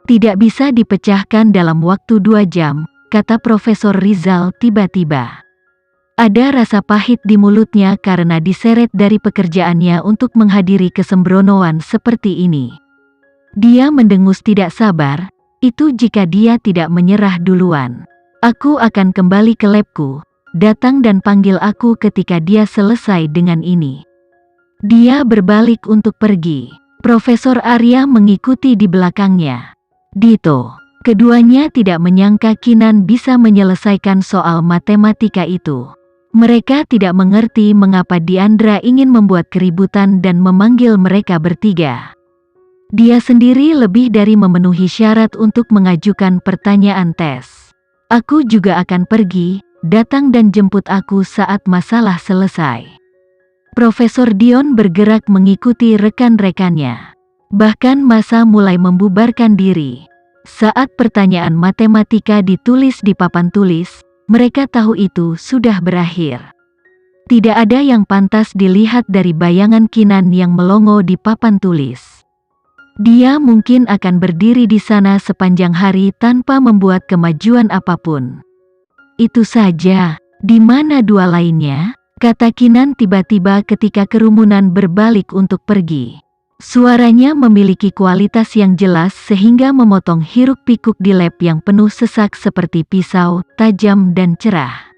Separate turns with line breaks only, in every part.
Tidak bisa dipecahkan dalam waktu 2 jam, kata Profesor Rizal tiba-tiba. Ada rasa pahit di mulutnya karena diseret dari pekerjaannya untuk menghadiri kesembronoan seperti ini. Dia mendengus tidak sabar, itu jika dia tidak menyerah duluan. Aku akan kembali ke labku, datang dan panggil aku ketika dia selesai dengan ini. Dia berbalik untuk pergi. Profesor Arya mengikuti di belakangnya. Dito. Keduanya tidak menyangka Kinan bisa menyelesaikan soal matematika itu. Mereka tidak mengerti mengapa Diandra ingin membuat keributan dan memanggil mereka bertiga. Dia sendiri lebih dari memenuhi syarat untuk mengajukan pertanyaan tes. Aku juga akan pergi, datang dan jemput aku saat masalah selesai. Profesor Dion bergerak mengikuti rekan-rekannya. Bahkan masa mulai membubarkan diri. Saat pertanyaan matematika ditulis di papan tulis, mereka tahu itu sudah berakhir. Tidak ada yang pantas dilihat dari bayangan Kinan yang melongo di papan tulis. Dia mungkin akan berdiri di sana sepanjang hari tanpa membuat kemajuan apapun. Itu saja, di mana dua lainnya? Kata Kinan tiba-tiba ketika kerumunan berbalik untuk pergi. Suaranya memiliki kualitas yang jelas sehingga memotong hiruk-pikuk di lab yang penuh sesak seperti pisau, tajam dan cerah.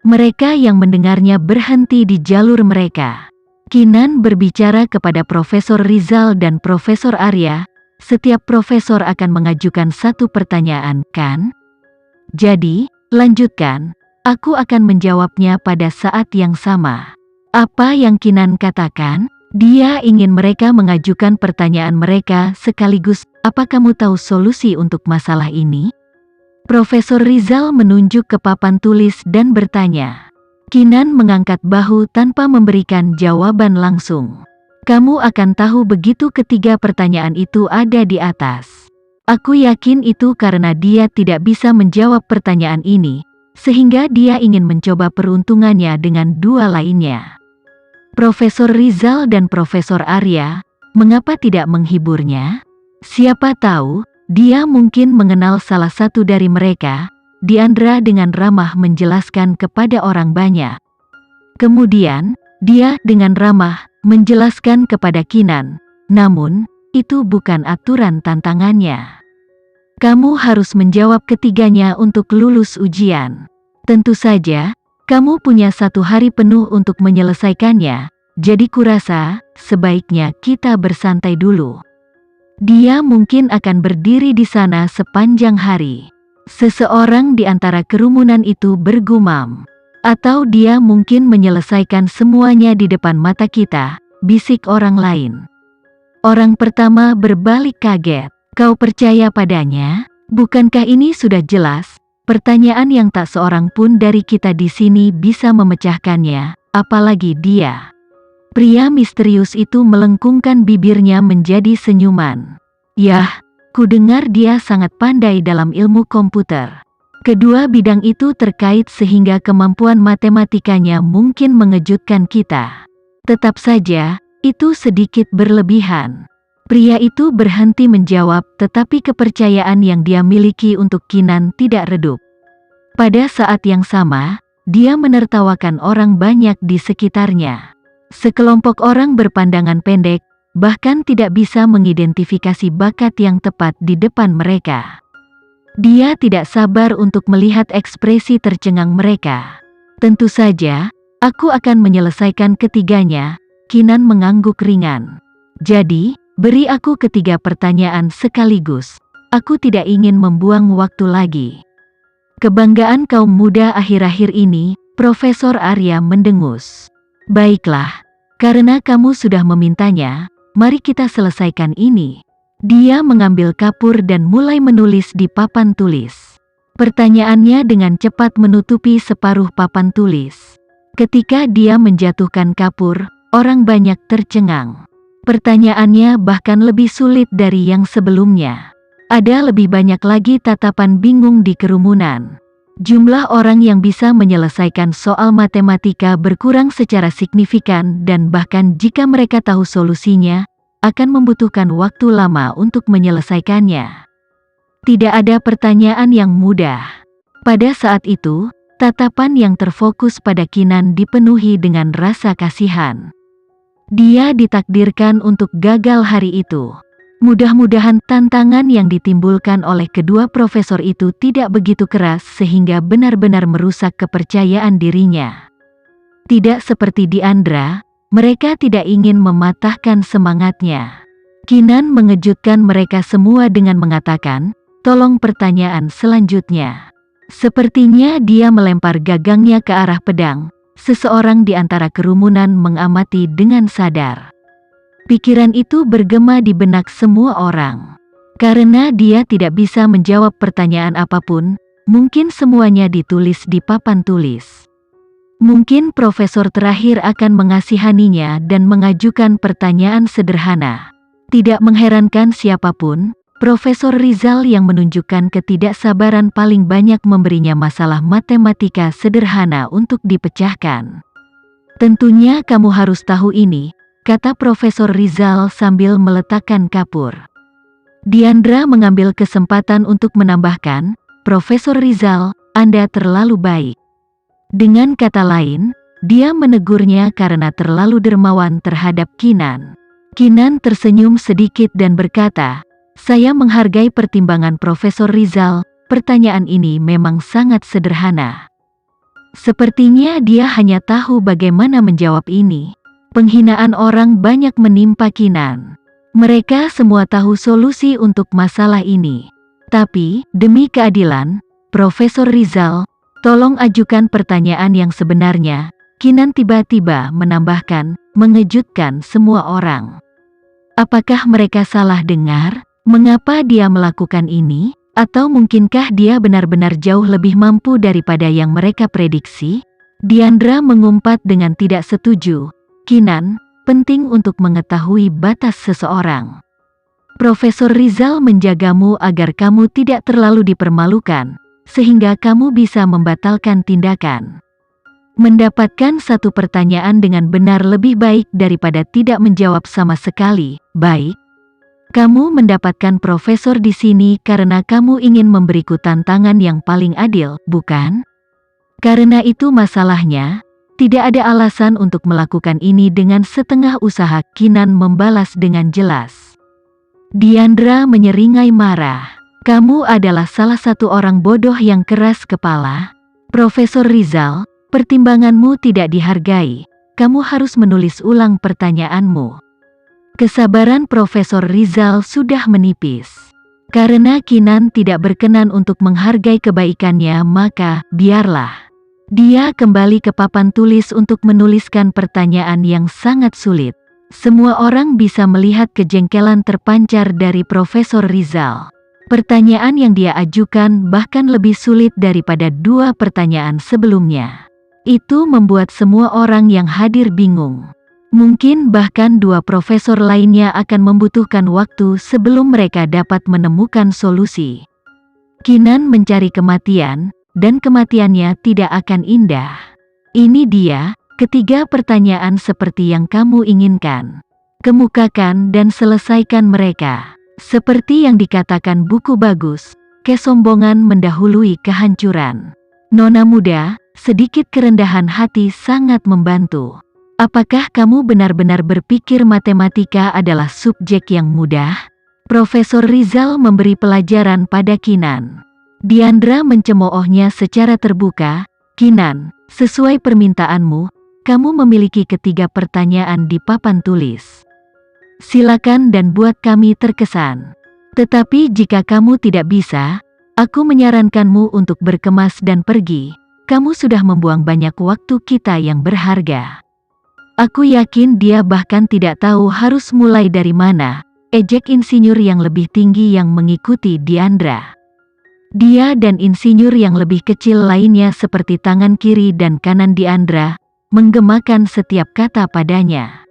Mereka yang mendengarnya berhenti di jalur mereka. Kinan berbicara kepada Profesor Rizal dan Profesor Arya, setiap profesor akan mengajukan satu pertanyaan, kan? Jadi, lanjutkan, aku akan menjawabnya pada saat yang sama. Apa yang Kinan katakan? Dia ingin mereka mengajukan pertanyaan mereka sekaligus, apa kamu tahu solusi untuk masalah ini? Profesor Rizal menunjuk ke papan tulis dan bertanya. Kinan mengangkat bahu tanpa memberikan jawaban langsung. Kamu akan tahu begitu ketiga pertanyaan itu ada di atas. Aku yakin itu karena dia tidak bisa menjawab pertanyaan ini, sehingga dia ingin mencoba peruntungannya dengan dua lainnya. Profesor Rizal dan Profesor Arya, mengapa tidak menghiburnya? Siapa tahu, dia mungkin mengenal salah satu dari mereka. Diandra dengan ramah menjelaskan kepada orang banyak. Kemudian, dia dengan ramah menjelaskan kepada Kinan, namun, itu bukan aturan tantangannya. Kamu harus menjawab ketiganya untuk lulus ujian. Tentu saja, kamu punya 1 hari penuh untuk menyelesaikannya, jadi kurasa, sebaiknya kita bersantai dulu. Dia mungkin akan berdiri di sana sepanjang hari. Seseorang di antara kerumunan itu bergumam. Atau dia mungkin menyelesaikan semuanya di depan mata kita, bisik orang lain. Orang pertama berbalik kaget. Kau percaya padanya? Bukankah ini sudah jelas? Pertanyaan yang tak seorang pun dari kita di sini bisa memecahkannya, apalagi dia. Pria misterius itu melengkungkan bibirnya menjadi senyuman. Yah, ku dengar dia sangat pandai dalam ilmu komputer. Kedua bidang itu terkait sehingga kemampuan matematikanya mungkin mengejutkan kita. Tetap saja, itu sedikit berlebihan. Pria itu berhenti menjawab, tetapi kepercayaan yang dia miliki untuk Kinan tidak redup. Pada saat yang sama, dia menertawakan orang banyak di sekitarnya. Sekelompok orang berpandangan pendek, bahkan tidak bisa mengidentifikasi bakat yang tepat di depan mereka. Dia tidak sabar untuk melihat ekspresi tercengang mereka. Tentu saja, aku akan menyelesaikan ketiganya, Kinan mengangguk ringan. Jadi, beri aku ketiga pertanyaan sekaligus. Aku tidak ingin membuang waktu lagi. Kebanggaan kaum muda akhir-akhir ini, Profesor Arya mendengus. Baiklah, karena kamu sudah memintanya, mari kita selesaikan ini. Dia mengambil kapur dan mulai menulis di papan tulis. Pertanyaannya dengan cepat menutupi separuh papan tulis. Ketika dia menjatuhkan kapur, orang banyak tercengang. Pertanyaannya bahkan lebih sulit dari yang sebelumnya. Ada lebih banyak lagi tatapan bingung di kerumunan. Jumlah orang yang bisa menyelesaikan soal matematika berkurang secara signifikan dan bahkan jika mereka tahu solusinya, akan membutuhkan waktu lama untuk menyelesaikannya. Tidak ada pertanyaan yang mudah. Pada saat itu, tatapan yang terfokus pada Kinan dipenuhi dengan rasa kasihan. Dia ditakdirkan untuk gagal hari itu. Mudah-mudahan tantangan yang ditimbulkan oleh kedua profesor itu tidak begitu keras sehingga benar-benar merusak kepercayaan dirinya. Tidak seperti Diandra, mereka tidak ingin mematahkan semangatnya. Kinan mengejutkan mereka semua dengan mengatakan, "Tolong pertanyaan selanjutnya." Sepertinya dia melempar gagangnya ke arah pedang. Seseorang di antara kerumunan mengamati dengan sadar. Pikiran itu bergema di benak semua orang. Karena dia tidak bisa menjawab pertanyaan apapun, mungkin semuanya ditulis di papan tulis. Mungkin profesor terakhir akan mengasihaninya dan mengajukan pertanyaan sederhana. Tidak mengherankan siapapun, Profesor Rizal yang menunjukkan ketidaksabaran paling banyak memberinya masalah matematika sederhana untuk dipecahkan. "Tentunya kamu harus tahu ini," kata Profesor Rizal sambil meletakkan kapur. Diandra mengambil kesempatan untuk menambahkan, "Profesor Rizal, Anda terlalu baik." Dengan kata lain, dia menegurnya karena terlalu dermawan terhadap Kinan. Kinan tersenyum sedikit dan berkata, "Saya menghargai pertimbangan Profesor Rizal, pertanyaan ini memang sangat sederhana." Sepertinya dia hanya tahu bagaimana menjawab ini. Penghinaan orang banyak menimpa Kinan. Mereka semua tahu solusi untuk masalah ini. Tapi, demi keadilan, Profesor Rizal, tolong ajukan pertanyaan yang sebenarnya. Kinan tiba-tiba menambahkan, mengejutkan semua orang. Apakah mereka salah dengar? Mengapa dia melakukan ini? Atau mungkinkah dia benar-benar jauh lebih mampu daripada yang mereka prediksi? Diandra mengumpat dengan tidak setuju. "Kinan, penting untuk mengetahui batas seseorang. Profesor Rizal menjagamu agar kamu tidak terlalu dipermalukan, sehingga kamu bisa membatalkan tindakan. Mendapatkan satu pertanyaan dengan benar lebih baik daripada tidak menjawab sama sekali. Baik. Kamu mendapatkan profesor di sini karena kamu ingin memberiku tantangan yang paling adil, bukan? Karena itu masalahnya, tidak ada alasan untuk melakukan ini dengan setengah usaha." Kinan membalas dengan jelas. Diandra menyeringai marah. "Kamu adalah salah satu orang bodoh yang keras kepala. Profesor Rizal, pertimbanganmu tidak dihargai. Kamu harus menulis ulang pertanyaanmu." Kesabaran Profesor Rizal sudah menipis. Karena Kinan tidak berkenan untuk menghargai kebaikannya, maka biarlah. Dia kembali ke papan tulis untuk menuliskan pertanyaan yang sangat sulit. Semua orang bisa melihat kejengkelan terpancar dari Profesor Rizal. Pertanyaan yang dia ajukan bahkan lebih sulit daripada dua pertanyaan sebelumnya. Itu membuat semua orang yang hadir bingung. Mungkin bahkan dua profesor lainnya akan membutuhkan waktu sebelum mereka dapat menemukan solusi. Kinan mencari kematian, dan kematiannya tidak akan indah. Ini dia, ketiga pertanyaan seperti yang kamu inginkan. Kemukakan dan selesaikan mereka. Seperti yang dikatakan buku bagus, kesombongan mendahului kehancuran. Nona muda, sedikit kerendahan hati sangat membantu. Apakah kamu benar-benar berpikir matematika adalah subjek yang mudah? Profesor Rizal memberi pelajaran pada Kinan. Diandra mencemoohnya secara terbuka. "Kinan, sesuai permintaanmu, kamu memiliki ketiga pertanyaan di papan tulis. Silakan dan buat kami terkesan. Tetapi jika kamu tidak bisa, aku menyarankanmu untuk berkemas dan pergi. Kamu sudah membuang banyak waktu kita yang berharga." Aku yakin dia bahkan tidak tahu harus mulai dari mana, ejek insinyur yang lebih tinggi yang mengikuti Diandra. Dia dan insinyur yang lebih kecil lainnya seperti tangan kiri dan kanan Diandra, menggemakan setiap kata padanya.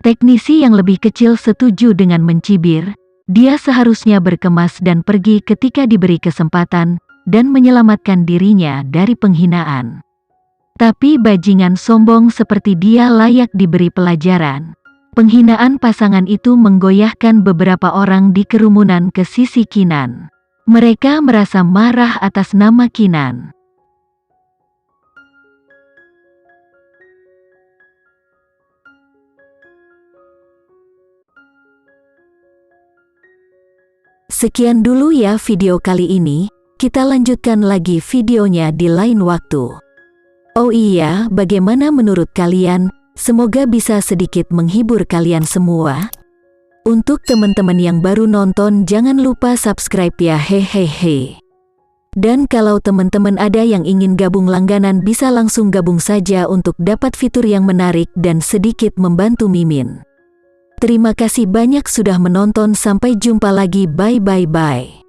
Teknisi yang lebih kecil setuju dengan mencibir, dia seharusnya berkemas dan pergi ketika diberi kesempatan, dan menyelamatkan dirinya dari penghinaan. Tapi bajingan sombong seperti dia layak diberi pelajaran. Penghinaan pasangan itu menggoyahkan beberapa orang di kerumunan ke sisi Kinan. Mereka merasa marah atas nama Kinan. Sekian dulu ya video kali ini, kita lanjutkan lagi videonya di lain waktu. Oh iya, bagaimana menurut kalian? Semoga bisa sedikit menghibur kalian semua. Untuk teman-teman yang baru nonton, jangan lupa subscribe ya, hehehe. Dan kalau teman-teman ada yang ingin gabung langganan, bisa langsung gabung saja untuk dapat fitur yang menarik dan sedikit membantu Mimin. Terima kasih banyak sudah menonton, sampai jumpa lagi, bye.